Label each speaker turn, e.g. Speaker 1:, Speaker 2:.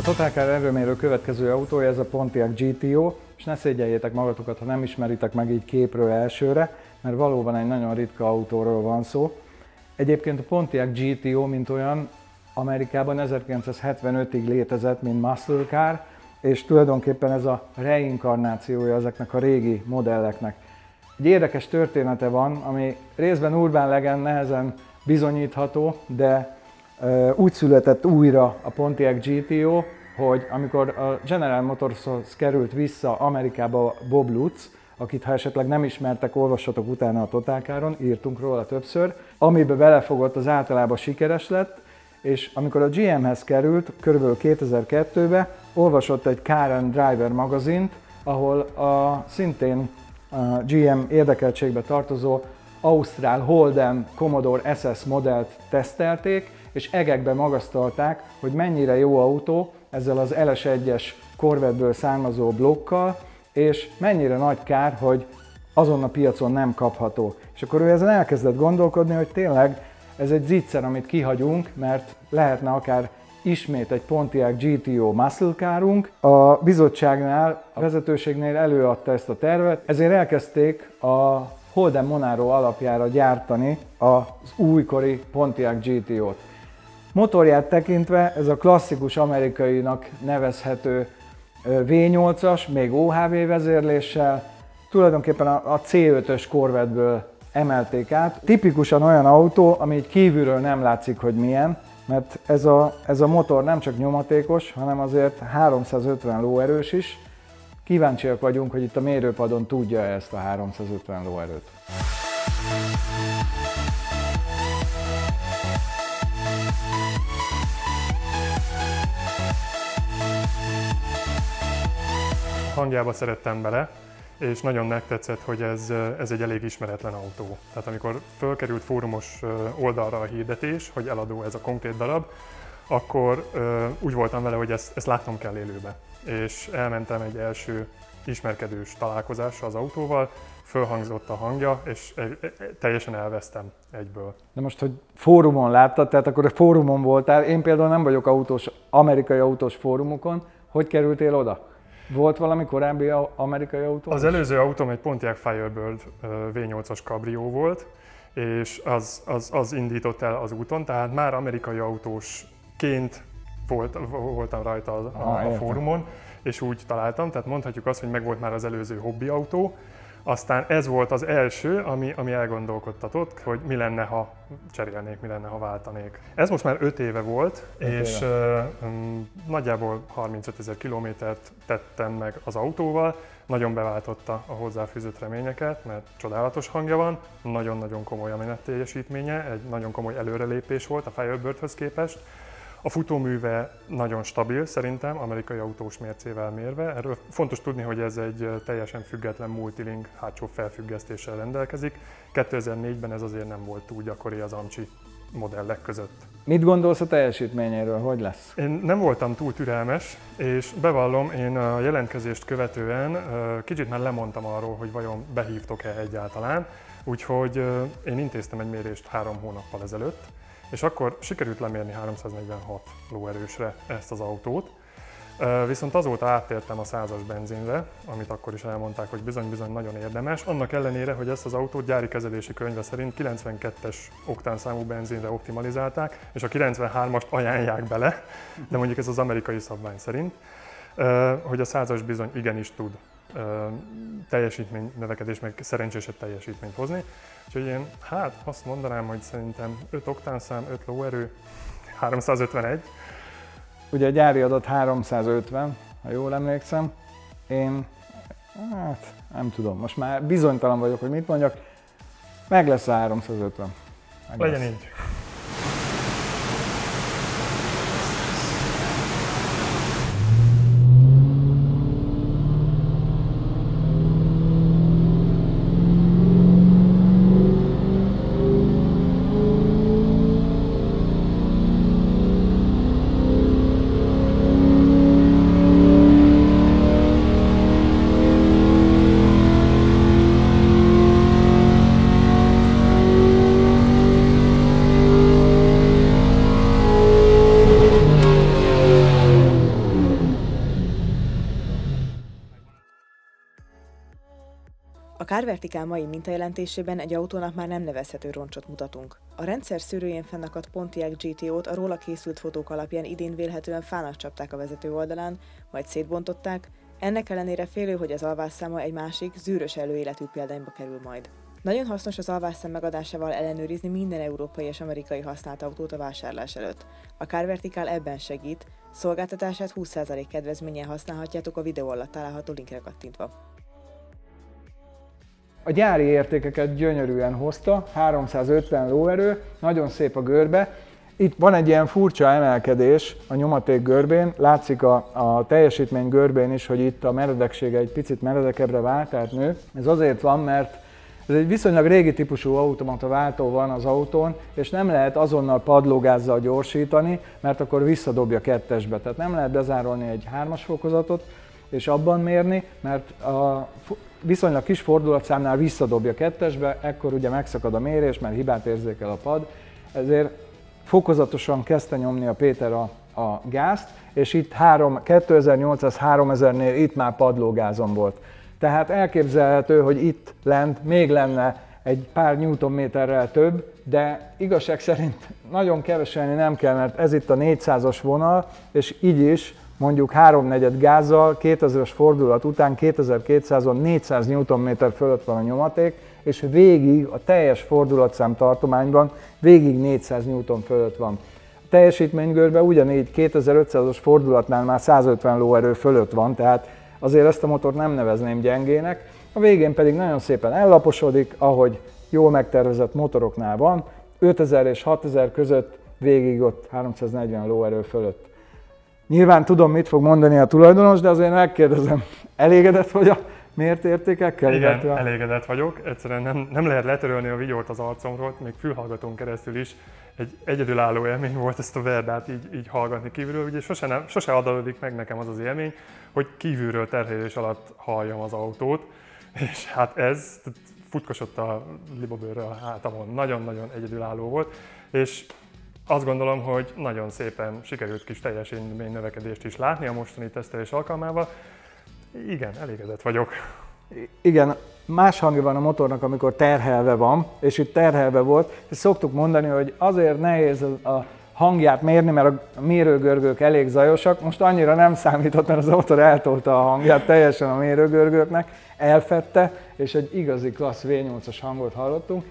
Speaker 1: Total Car erőmérő következő autója ez a Pontiac GTO, és ne szégyeljétek magatokat, ha nem ismeritek meg így képről elsőre, mert valóban egy nagyon ritka autóról van szó. Egyébként a Pontiac GTO, mint olyan, Amerikában 1975-ig létezett, mint muscle car, és tulajdonképpen ez a reinkarnációja ezeknek a régi modelleknek. Egy érdekes története van, ami részben urban legend, nehezen bizonyítható, de úgy született újra a Pontiac GTO, hogy amikor a General Motorshoz került vissza Amerikába Bob Lutz, akit ha esetleg nem ismertek, olvassatok utána a Total Caron, írtunk róla többször, amiben belefogott, az általában sikeres lett, és amikor a GM-hez került, kb. 2002-ben, olvasott egy Car and Driver magazint, ahol szintén a GM érdekeltségbe tartozó ausztrál Holden Commodore SS modellt tesztelték, és egekbe magasztalták, hogy mennyire jó autó ezzel az LS1-es Corvette-ből származó blokkal, és mennyire nagy kár, hogy azon a piacon nem kapható. És akkor ő ezen elkezdett gondolkodni, hogy tényleg ez egy zicser, amit kihagyunk, mert lehetne akár ismét egy Pontiac GTO muscle carunk. A bizottságnál, a vezetőségnél előadta ezt a tervet, ezért elkezdték a Holden Monaro alapjára gyártani az újkori Pontiac GTO-t. Motorját tekintve ez a klasszikus amerikainak nevezhető V8-as, még OHV vezérléssel, tulajdonképpen a C5-ös Corvette-ből emelték át. Tipikusan olyan autó, ami így kívülről nem látszik, hogy milyen, mert ez a motor nem csak nyomatékos, hanem azért 350 lóerős is. Kíváncsiak vagyunk, hogy itt a mérőpadon tudja ezt a 350 lóerőt.
Speaker 2: Hangjába szerettem bele, és nagyon megtetszett, hogy ez egy elég ismeretlen autó. Tehát amikor fölkerült fórumos oldalra a hirdetés, hogy eladó ez a konkrét darab, akkor úgy voltam vele, hogy ezt látnom kell élőbe. És elmentem egy első ismerkedős találkozásra az autóval, fölhangzott a hangja, és teljesen elvesztem egyből.
Speaker 1: De most, hogy fórumon láttad, tehát akkor a fórumon voltál, én például nem vagyok amerikai autós fórumokon, hogy kerültél oda? Volt valami korábbi amerikai autó?
Speaker 2: Az előző autóm egy Pontiac Firebird V8-as Cabrio volt, és az indított el az úton, tehát már amerikai autósként voltam rajta a fórumon, és úgy találtam, tehát mondhatjuk azt, hogy megvolt már az előző hobbi autó. Aztán ez volt az első, ami elgondolkodtatott, hogy mi lenne, ha cserélnék, mi lenne, ha váltanék. Ez most már 5 éve volt, és nagyjából 35 000 kilométert tettem meg az autóval. Nagyon beváltotta a hozzáfűzött reményeket, mert csodálatos hangja van, nagyon-nagyon komoly a menetteljesítménye, egy nagyon komoly előrelépés volt a Firebirdhöz képest. A futóműve nagyon stabil szerintem, amerikai autós mércével mérve. Erről fontos tudni, hogy ez egy teljesen független multilink hátsó felfüggesztéssel rendelkezik. 2004-ben ez azért nem volt túl gyakori az AMCSI modellek között.
Speaker 1: Mit gondolsz a teljesítményéről? Hogy lesz?
Speaker 2: Én nem voltam túl türelmes, és bevallom, én a jelentkezést követően kicsit már lemondtam arról, hogy vajon behívtok-e egyáltalán. Úgyhogy én intéztem egy mérést 3 hónappal ezelőtt, és akkor sikerült lemérni 346 lóerősre ezt az autót. Viszont azóta áttértem a 100-as benzinre, amit akkor is elmondták, hogy bizony-bizony nagyon érdemes. Annak ellenére, hogy ezt az autót gyári kezelési könyve szerint 92-es oktánszámú benzinre optimalizálták, és a 93-ast ajánlják bele, de mondjuk ez az amerikai szabvány szerint, hogy a 100-as bizony igenis tud teljesítménynövekedés, meg szerencsésebb teljesítményt hozni. Úgyhogy én azt mondanám, hogy szerintem 5 oktánszám, 5 lóerő, 351.
Speaker 1: Ugye a gyári adat 350, ha jól emlékszem. Én, nem tudom, most már bizonytalan vagyok, hogy mit mondjak. Meg lesz a 350.
Speaker 2: Legyen így.
Speaker 3: Car Vertical mai mintajelentésében egy autónak már nem nevezhető roncsot mutatunk. A rendszer szűrőjén fennakadt Pontiac GTO-t a róla készült fotók alapján idén vélhetően fának csapták a vezető oldalán, majd szétbontották, ennek ellenére félő, hogy az alvásszáma egy másik, zűrös előéletű példányba kerül majd. Nagyon hasznos az alvásszám megadásával ellenőrizni minden európai és amerikai használt autót a vásárlás előtt. A Car Vertical ebben segít, szolgáltatását 20% kedvezménnyel használhatjátok a videó alatt található linkre kattintva.
Speaker 1: A gyári értékeket gyönyörűen hozta, 350 lóerő, nagyon szép a görbe. Itt van egy ilyen furcsa emelkedés a nyomaték görbén, látszik a teljesítmény görbén is, hogy itt a meredeksége egy picit meredekebbre vált, tehát nő. Ez azért van, mert ez egy viszonylag régi típusú automata váltó van az autón, és nem lehet azonnal padlógázzal gyorsítani, mert akkor visszadobja kettesbe. Tehát nem lehet bezárolni egy 3-as fokozatot, és abban mérni, mert a viszonylag kis fordulatszámnál visszadobja kettesbe, ekkor ugye megszakad a mérés, mert hibát érzékel a pad, ezért fokozatosan kezdte nyomni a Péter a gázt, és itt 2800-3000-nél itt már padlógázon volt. Tehát elképzelhető, hogy itt lent még lenne egy pár newtonméterrel több, de igazság szerint nagyon keveselni nem kell, mert ez itt a 400-as vonal, és így is mondjuk 3/4 gázzal 2000-es fordulat után 2200-on 400 Nm fölött van a nyomaték, és végig a teljes fordulatszám tartományban végig 400 Nm fölött van. A teljesítménygörbe ugyanígy 2500-as fordulatnál már 150 lóerő fölött van, tehát azért ezt a motort nem nevezném gyengének. A végén pedig nagyon szépen ellaposodik, ahogy jól megtervezett motoroknál van, 5000 és 6000 között végig ott 340 lóerő fölött. Nyilván tudom, mit fog mondani a tulajdonos, de azért megkérdezem, elégedett vagy a mért értékekkel?
Speaker 2: Igen, elégedett vagyok. Egyszerűen nem lehet letörölni a vigyort az arcomról, még fülhallgatón keresztül is. Egy egyedülálló élmény volt ezt a Verdát így hallgatni kívülről. Ugye sose adódik meg nekem az az élmény, hogy kívülről terhelés alatt halljam az autót, és hát ez futkosott a libabőrre a hátamon. Nagyon-nagyon egyedülálló volt, és azt gondolom, hogy nagyon szépen sikerült kis teljesítmény növekedést is látni a mostani tesztelés alkalmával. Igen, elégedett vagyok.
Speaker 1: Igen, más hangja van a motornak, amikor terhelve van, és itt terhelve volt. És szoktuk mondani, hogy azért nehéz a hangját mérni, mert a mérőgörgők elég zajosak. Most annyira nem számított, mert az motor eltolta a hangját teljesen a mérőgörgőknek, elfedte, és egy igazi klassz V8-as hangot hallottunk.